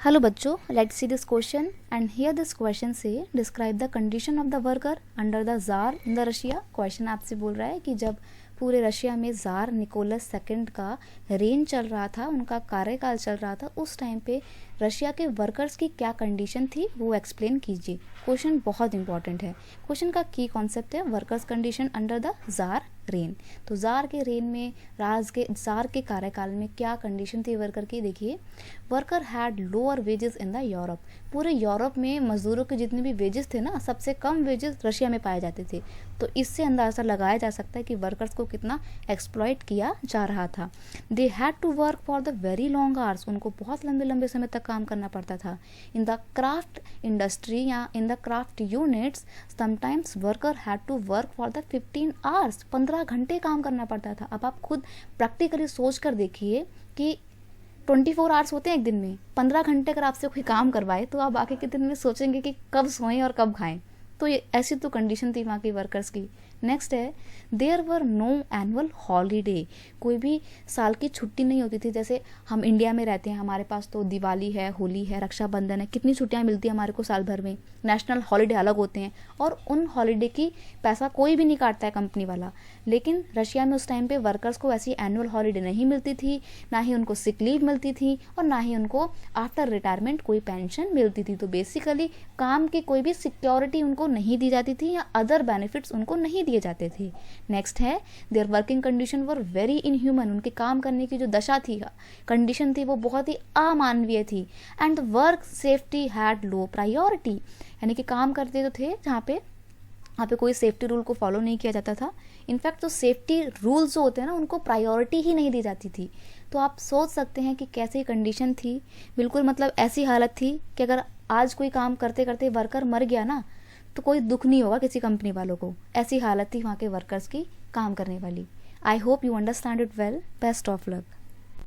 Hello बच्चों, let's see this question and here this question से describe the condition of the worker under the tsar in the Russia. Question आपसे बोल रहा है कि जब पूरे रशिया में जार निकोलस सेकंड का रेन चल रहा था, उनका कार्यकाल चल रहा था, उस टाइम पे रशिया के वर्कर्स की क्या कंडीशन थी वो एक्सप्लेन कीजिए। क्वेश्चन बहुत इंपॉर्टेंट है। क्वेश्चन का की कॉन्सेप्ट है workers condition under the jar rain. तो जार के रेन में जार के कार्यकाल में क्या कंडीशन थी वर्कर की, देखिए। Worker had lower wages in the Europe. पूरे यूरोप में मजदूरों के जितने भी वेजेस थे ना, सबसे कम वेजेस रशिया में पाए जाते थे। तो इससे अंदाज़ा लगाया जा सकता है कि वर्कर्स को कितना एक्सप्लॉइट किया जा रहा था। They had to work for the very long hours. उनको बहुत लंबे लंबे समय तक काम करना पड़ता था। इन द क्राफ्ट इंडस्ट्री या in the craft units sometimes worker had to work for the 15 hours. 15 घंटे काम करना पड़ता था। अब आप खुद प्रैक्टिकली सोच कर देखिए कि 24 आवर्स होते हैं एक दिन में, 15 घंटे अगर आपसे कोई काम करवाए तो आप बाकी के दिन में सोचेंगे कि कब सोएं और कब खाएं। तो ये ऐसी तो कंडीशन थी वहाँ की वर्कर्स की। नेक्स्ट है there were no annual holiday. कोई भी साल की छुट्टी नहीं होती थी। जैसे हम इंडिया में रहते हैं, हमारे पास तो दिवाली है, होली है, रक्षाबंधन है, कितनी छुट्टियां मिलती हैं हमारे को साल भर में। नेशनल हॉलीडे अलग होते हैं और उन हॉलीडे की पैसा कोई भी नहीं काटता है कंपनी वाला। लेकिन रशिया में उस टाइम पे वर्कर्स को ऐसी एनुअल हॉलीडे नहीं मिलती थी, ना ही उनको सिक लीव मिलती थी और ना ही उनको आफ्टर रिटायरमेंट कोई पेंशन मिलती थी। तो बेसिकली काम की कोई भी सिक्योरिटी उनको नहीं दी जाती थी या अदर बेनिफिट्स उनको नहीं दिए जाते थे। नेक्स्ट है there working condition were very inhuman. उनके काम करने की जो दशा थी, कंडीशन थी, वो बहुत ही अमानवीय थी। And the work safety had low priority. यानी कि काम करते तो थे जहाँ पे कोई सेफ्टी रूल को फॉलो नहीं किया जाता था। इनफैक्ट तो सेफ्टी रूल्स जो होते हैं ना, उनको प्रायोरिटी ही नहीं दी जाती थी। तो आप सोच सकते हैं कि कैसी कंडीशन थी। बिल्कुल मतलब ऐसी हालत थी कि अगर आज कोई काम करते करते वर्कर मर गया ना, तो कोई दुख नहीं होगा किसी कंपनी वालों को। ऐसी हालत थी वहाँ के वर्कर्स की काम करने वाली। I hope you understand it well. Best of luck.